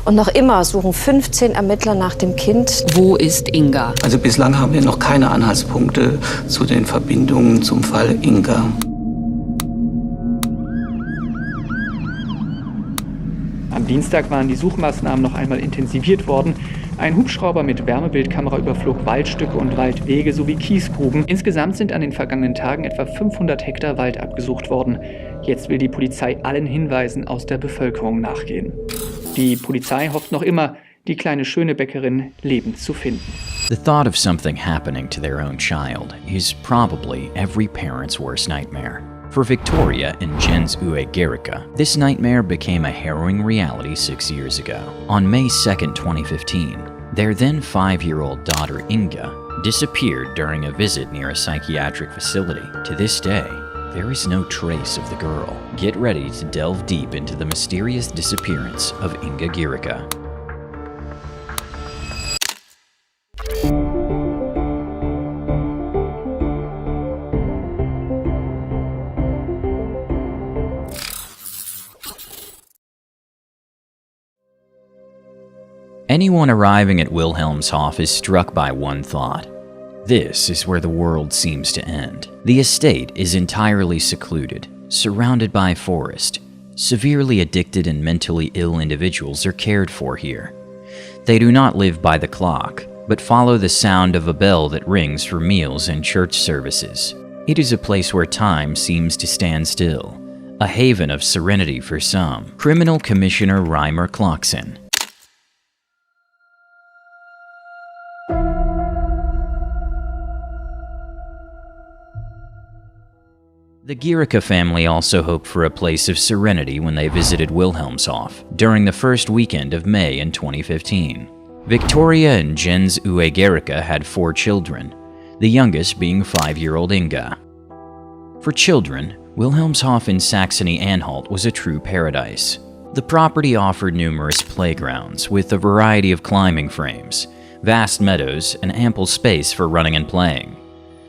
Und noch immer suchen 15 Ermittler nach dem Kind. Wo ist Inga? Also bislang haben wir noch keine Anhaltspunkte zu den Verbindungen zum Fall Inga. Am Dienstag waren die Suchmaßnahmen noch einmal intensiviert worden. Ein Hubschrauber mit Wärmebildkamera überflog Waldstücke und Waldwege sowie Kiesgruben. Insgesamt sind an den vergangenen Tagen etwa 500 Hektar Wald abgesucht worden. Jetzt will die Polizei allen Hinweisen aus der Bevölkerung nachgehen. Die Polizei hofft noch immer, die kleine Schönebäckerin lebend zu finden. The thought of something happening to their own child is probably every parent's worst nightmare. For Victoria and Inga Gehricke, this nightmare became a harrowing reality 6 years ago. On May 2nd, 2015, their then 5-year-old daughter Inga disappeared during a visit near a psychiatric facility. To this day, there is no trace of the girl. Get ready to delve deep into the mysterious disappearance of Inga Gehricke. Anyone arriving at Wilhelmshof is struck by one thought. This is where the world seems to end. The estate is entirely secluded, surrounded by forest. Severely addicted and mentally ill individuals are cared for here. They do not live by the clock, but follow the sound of a bell that rings for meals and church services. It is a place where time seems to stand still, a haven of serenity for some. Criminal Commissioner Reimer Klockson. The Gehricke family also hoped for a place of serenity when they visited Wilhelmshof during the first weekend of May in 2015. Victoria and Inga Gehricke had 4 children, the youngest being 5-year-old Inga. For children, Wilhelmshof in Saxony-Anhalt was a true paradise. The property offered numerous playgrounds with a variety of climbing frames, vast meadows, and ample space for running and playing.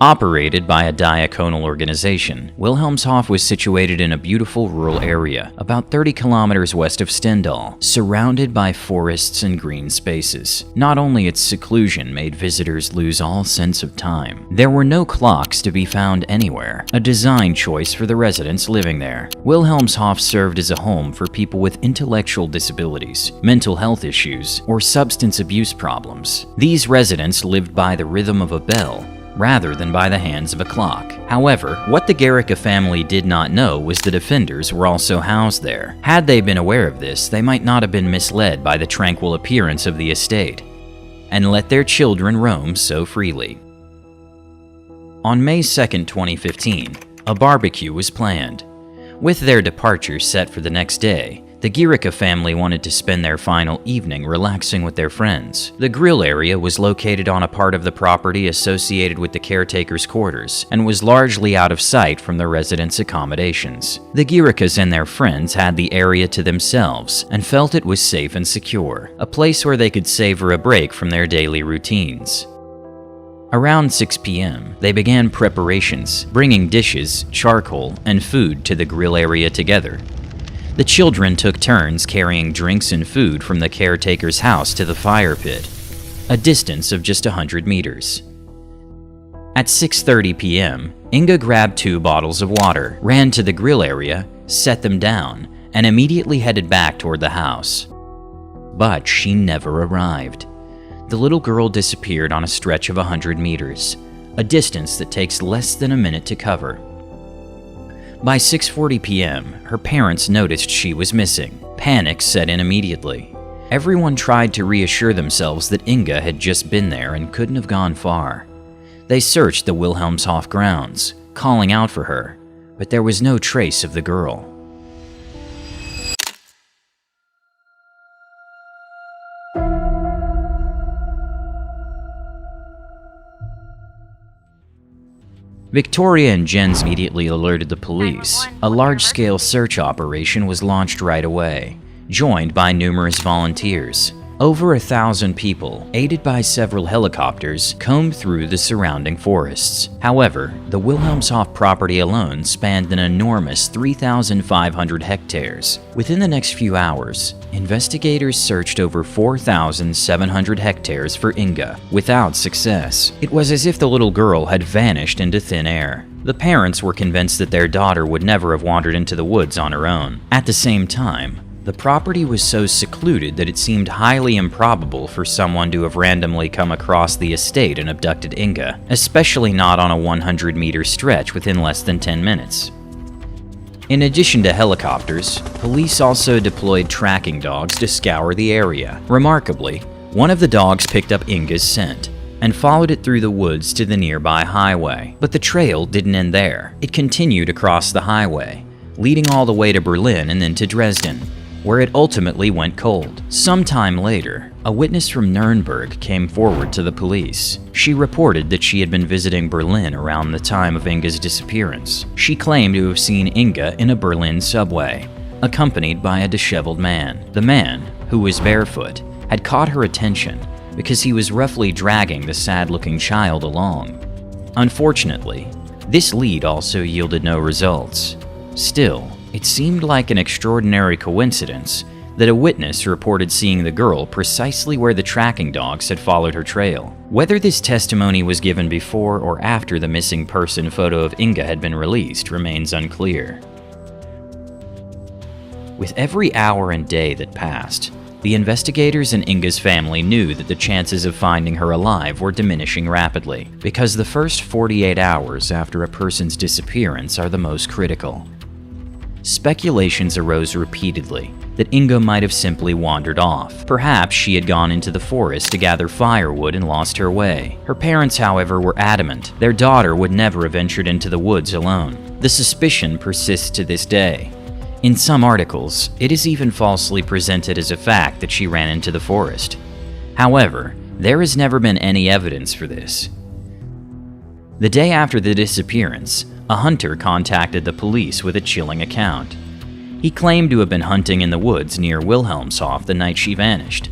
Operated by a diaconal organization, Wilhelmshof was situated in a beautiful rural area, about 30 kilometers west of Stendal, surrounded by forests and green spaces. Not only its seclusion made visitors lose all sense of time, there were no clocks to be found anywhere, a design choice for the residents living there. Wilhelmshof served as a home for people with intellectual disabilities, mental health issues, or substance abuse problems. These residents lived by the rhythm of a bell, rather than by the hands of a clock. However, what the Gehricke family did not know was that offenders were also housed there. Had they been aware of this, they might not have been misled by the tranquil appearance of the estate, and let their children roam so freely. On May 2nd, 2015, a barbecue was planned. With their departure set for the next day, the Gehricke family wanted to spend their final evening relaxing with their friends. The grill area was located on a part of the property associated with the caretaker's quarters and was largely out of sight from the residents' accommodations. The Gehrickes and their friends had the area to themselves and felt it was safe and secure, a place where they could savor a break from their daily routines. Around 6 p.m., they began preparations, bringing dishes, charcoal, and food to the grill area together. The children took turns carrying drinks and food from the caretaker's house to the fire pit, a distance of just 100 meters. At 6:30 p.m., Inga grabbed 2 bottles of water, ran to the grill area, set them down, and immediately headed back toward the house. But she never arrived. The little girl disappeared on a stretch of 100 meters, a distance that takes less than a minute to cover. By 6:40 p.m., her parents noticed she was missing. Panic set in immediately. Everyone tried to reassure themselves that Inga had just been there and couldn't have gone far. They searched the Wilhelmshof grounds, calling out for her, but there was no trace of the girl. Victoria and Jens immediately alerted the police. A large-scale search operation was launched right away, joined by numerous volunteers. Over 1,000 people, aided by several helicopters, combed through the surrounding forests. However, the Wilhelmshof property alone spanned an enormous 3,500 hectares. Within the next few hours, investigators searched over 4,700 hectares for Inga, without success. It was as if the little girl had vanished into thin air. The parents were convinced that their daughter would never have wandered into the woods on her own. At the same time, the property was so secluded that it seemed highly improbable for someone to have randomly come across the estate and abducted Inga, especially not on a 100-meter stretch within less than 10 minutes. In addition to helicopters, police also deployed tracking dogs to scour the area. Remarkably, one of the dogs picked up Inga's scent and followed it through the woods to the nearby highway. But the trail didn't end there. It continued across the highway, leading all the way to Berlin and then to Dresden, where it ultimately went cold. Sometime later, a witness from Nuremberg came forward to the police. She reported that she had been visiting Berlin around the time of Inga's disappearance. She claimed to have seen Inga in a Berlin subway, accompanied by a disheveled man. The man, who was barefoot, had caught her attention because he was roughly dragging the sad-looking child along. Unfortunately, this lead also yielded no results. Still, it seemed like an extraordinary coincidence that a witness reported seeing the girl precisely where the tracking dogs had followed her trail. Whether this testimony was given before or after the missing person photo of Inga had been released remains unclear. With every hour and day that passed, the investigators and Inga's family knew that the chances of finding her alive were diminishing rapidly, because the first 48 hours after a person's disappearance are the most critical. Speculations arose repeatedly that Inga might have simply wandered off. Perhaps she had gone into the forest to gather firewood and lost her way. Her parents, however, were adamant their daughter would never have ventured into the woods alone. The suspicion persists to this day. In some articles, it is even falsely presented as a fact that she ran into the forest. However, there has never been any evidence for this. The day after the disappearance, a hunter contacted the police with a chilling account. He claimed to have been hunting in the woods near Wilhelmshof the night she vanished.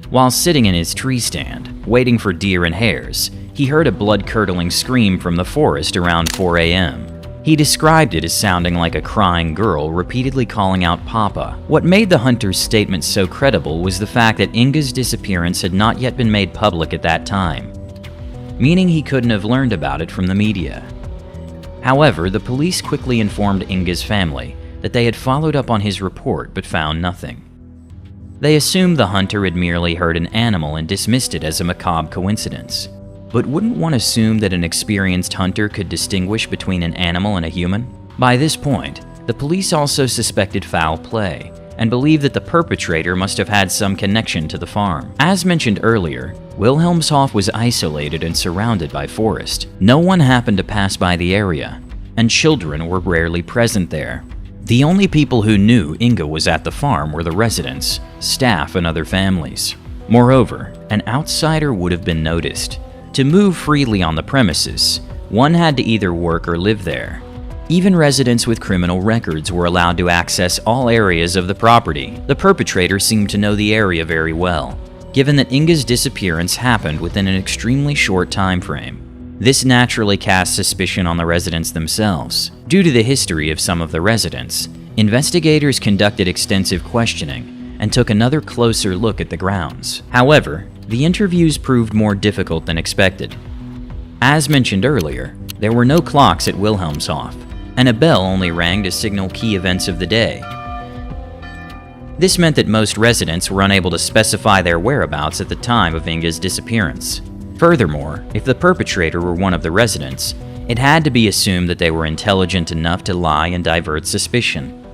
While sitting in his tree stand, waiting for deer and hares, he heard a blood-curdling scream from the forest around 4 a.m. He described it as sounding like a crying girl repeatedly calling out Papa. What made the hunter's statement so credible was the fact that Inga's disappearance had not yet been made public at that time, meaning he couldn't have learned about it from the media. However, the police quickly informed Inga's family that they had followed up on his report but found nothing. They assumed the hunter had merely heard an animal and dismissed it as a macabre coincidence. But wouldn't one assume that an experienced hunter could distinguish between an animal and a human? By this point, the police also suspected foul play and believed that the perpetrator must have had some connection to the farm. As mentioned earlier, Wilhelmshof was isolated and surrounded by forest. No one happened to pass by the area, and children were rarely present there. The only people who knew Inga was at the farm were the residents, staff, and other families. Moreover, an outsider would have been noticed. To move freely on the premises, one had to either work or live there. Even residents with criminal records were allowed to access all areas of the property. The perpetrator seemed to know the area very well, given that Inga's disappearance happened within an extremely short time frame. This naturally cast suspicion on the residents themselves. Due to the history of some of the residents, investigators conducted extensive questioning and took another closer look at the grounds. However, the interviews proved more difficult than expected. As mentioned earlier, there were no clocks at Wilhelmshof, and a bell only rang to signal key events of the day. This meant that most residents were unable to specify their whereabouts at the time of Inga's disappearance. Furthermore, if the perpetrator were one of the residents, it had to be assumed that they were intelligent enough to lie and divert suspicion.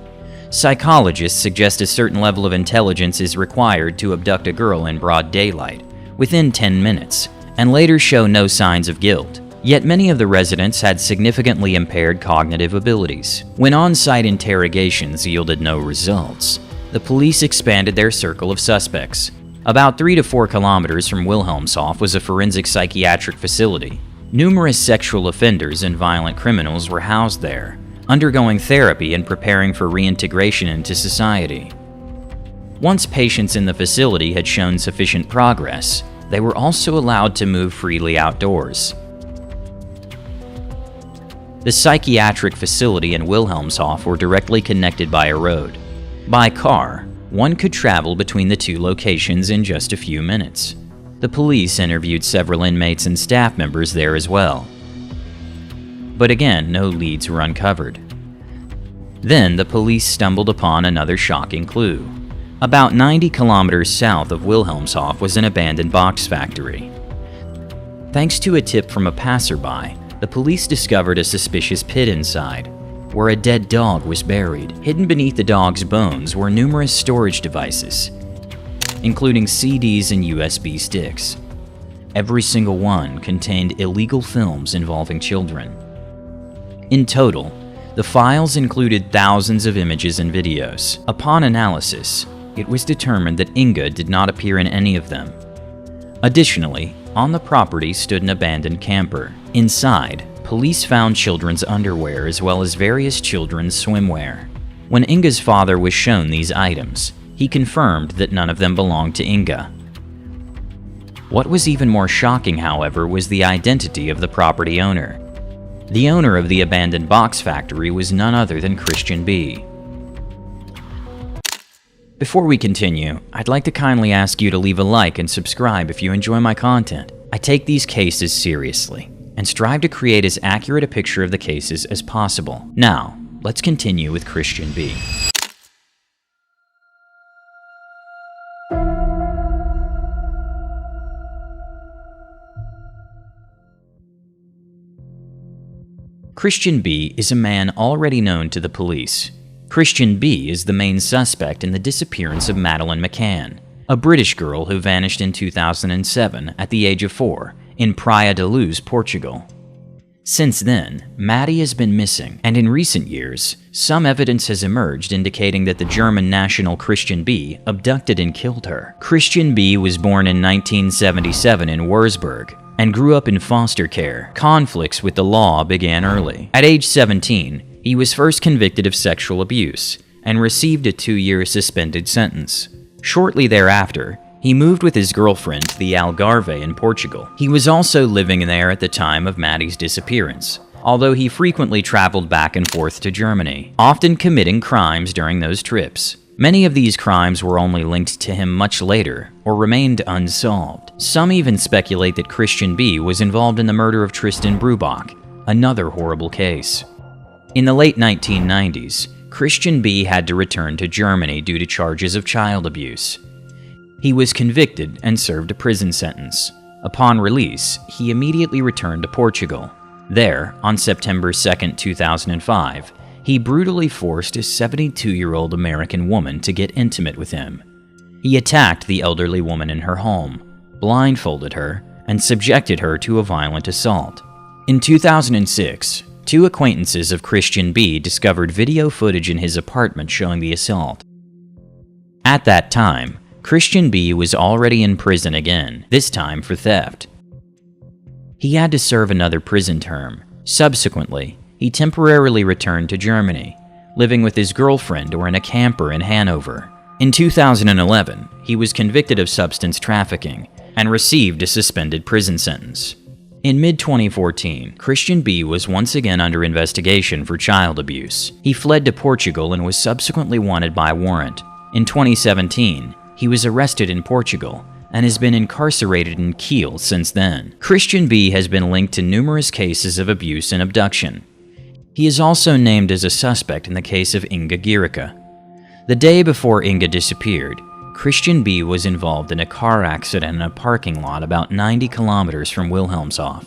Psychologists suggest a certain level of intelligence is required to abduct a girl in broad daylight, within 10 minutes, and later show no signs of guilt. Yet many of the residents had significantly impaired cognitive abilities. When on-site interrogations yielded no results, the police expanded their circle of suspects. About 3 to 4 kilometers from Wilhelmshof was a forensic psychiatric facility. Numerous sexual offenders and violent criminals were housed there, undergoing therapy and preparing for reintegration into society. Once patients in the facility had shown sufficient progress, they were also allowed to move freely outdoors. The psychiatric facility and Wilhelmshof were directly connected by a road. By car, one could travel between the two locations in just a few minutes. The police interviewed several inmates and staff members there as well. But again, no leads were uncovered. Then the police stumbled upon another shocking clue. About 90 kilometers south of Wilhelmshof was an abandoned box factory. Thanks to a tip from a passerby, the police discovered a suspicious pit inside, where a dead dog was buried. Hidden beneath the dog's bones were numerous storage devices, including CDs and USB sticks. Every single one contained illegal films involving children. In total, the files included thousands of images and videos. Upon analysis, it was determined that Inga did not appear in any of them. Additionally, on the property stood an abandoned camper. Inside, police found children's underwear as well as various children's swimwear. When Inga's father was shown these items, he confirmed that none of them belonged to Inga. What was even more shocking, however, was the identity of the property owner. The owner of the abandoned box factory was none other than Christian B. Before we continue, I'd like to kindly ask you to leave a like and subscribe if you enjoy my content. I take these cases seriously and strive to create as accurate a picture of the cases as possible. Now, let's continue with Christian B. Christian B is a man already known to the police. Christian B is the main suspect in the disappearance of Madeleine McCann, a British girl who vanished in 2007 at the age of 4 in Praia da Luz, Portugal. Since then, Maddie has been missing, and in recent years, some evidence has emerged indicating that the German national Christian B abducted and killed her. Christian B was born in 1977 in Würzburg and grew up in foster care. Conflicts with the law began early. At age 17, he was first convicted of sexual abuse and received a 2-year suspended sentence. Shortly thereafter, he moved with his girlfriend to the Algarve in Portugal. He was also living there at the time of Maddie's disappearance, although he frequently traveled back and forth to Germany, often committing crimes during those trips. Many of these crimes were only linked to him much later or remained unsolved. Some even speculate that Christian B was involved in the murder of Tristan Brubach, another horrible case. In the late 1990s, Christian B had to return to Germany due to charges of child abuse. He was convicted and served a prison sentence. Upon release, he immediately returned to Portugal. There, on September 2, 2005, he brutally forced a 72-year-old American woman to get intimate with him. He attacked the elderly woman in her home, blindfolded her, and subjected her to a violent assault. In 2006, 2 acquaintances of Christian B discovered video footage in his apartment showing the assault. At that time, Christian B was already in prison again, this time for theft. He had to serve another prison term. Subsequently, he temporarily returned to Germany, living with his girlfriend or in a camper in Hanover. In 2011, he was convicted of substance trafficking and received a suspended prison sentence. In mid-2014, Christian B was once again under investigation for child abuse. He fled to Portugal and was subsequently wanted by warrant. In 2017, he was arrested in Portugal and has been incarcerated in Kiel since then. Christian B has been linked to numerous cases of abuse and abduction. He is also named as a suspect in the case of Inga Gehricke. The day before Inga disappeared, Christian B was involved in a car accident in a parking lot about 90 kilometers from Wilhelmshof.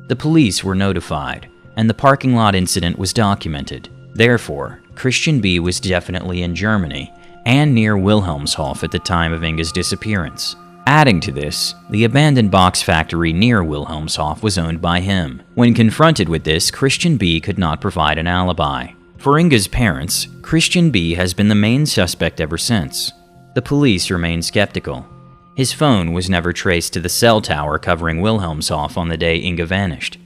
The police were notified, and the parking lot incident was documented. Therefore, Christian B was definitely in Germany and near Wilhelmshof at the time of Inga's disappearance. Adding to this, the abandoned box factory near Wilhelmshof was owned by him. When confronted with this, Christian B could not provide an alibi. For Inga's parents, Christian B has been the main suspect ever since. The police remain skeptical. His phone was never traced to the cell tower covering Wilhelmshof on the day Inga vanished.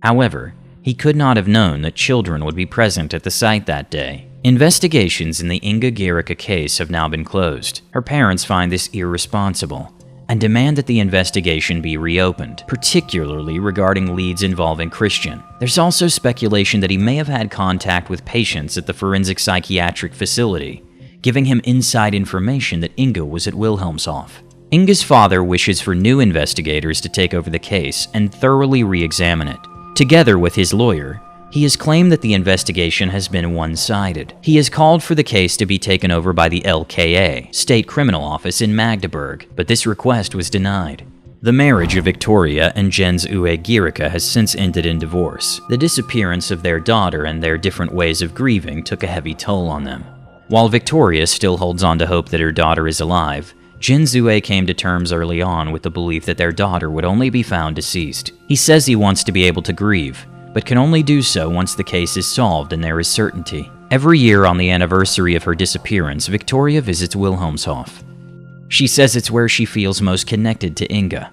However, he could not have known that children would be present at the site that day. Investigations in the Inga Gehricke case have now been closed. Her parents find this irresponsible and demand that the investigation be reopened, particularly regarding leads involving Christian. There's also speculation that he may have had contact with patients at the forensic psychiatric facility, giving him inside information that Inga was at Wilhelmshof. Inga's father wishes for new investigators to take over the case and thoroughly re-examine it. Together with his lawyer, he has claimed that the investigation has been one-sided. He has called for the case to be taken over by the LKA, State Criminal Office in Magdeburg, but this request was denied. The marriage of Victoria and Jens Uwe Gehricke has since ended in divorce. The disappearance of their daughter and their different ways of grieving took a heavy toll on them. While Victoria still holds on to hope that her daughter is alive, Jens Uwe came to terms early on with the belief that their daughter would only be found deceased. He says he wants to be able to grieve, but can only do so once the case is solved and there is certainty. Every year on the anniversary of her disappearance, Victoria visits Wilhelmshof. She says it's where she feels most connected to Inga.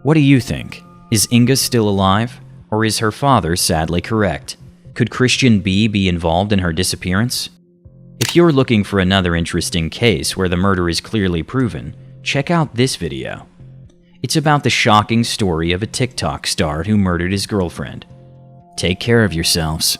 What do you think? Is Inga still alive? Or is her father sadly correct? Could Christian B be involved in her disappearance? If you're looking for another interesting case where the murder is clearly proven, check out this video. It's about the shocking story of a TikTok star who murdered his girlfriend. Take care of yourselves.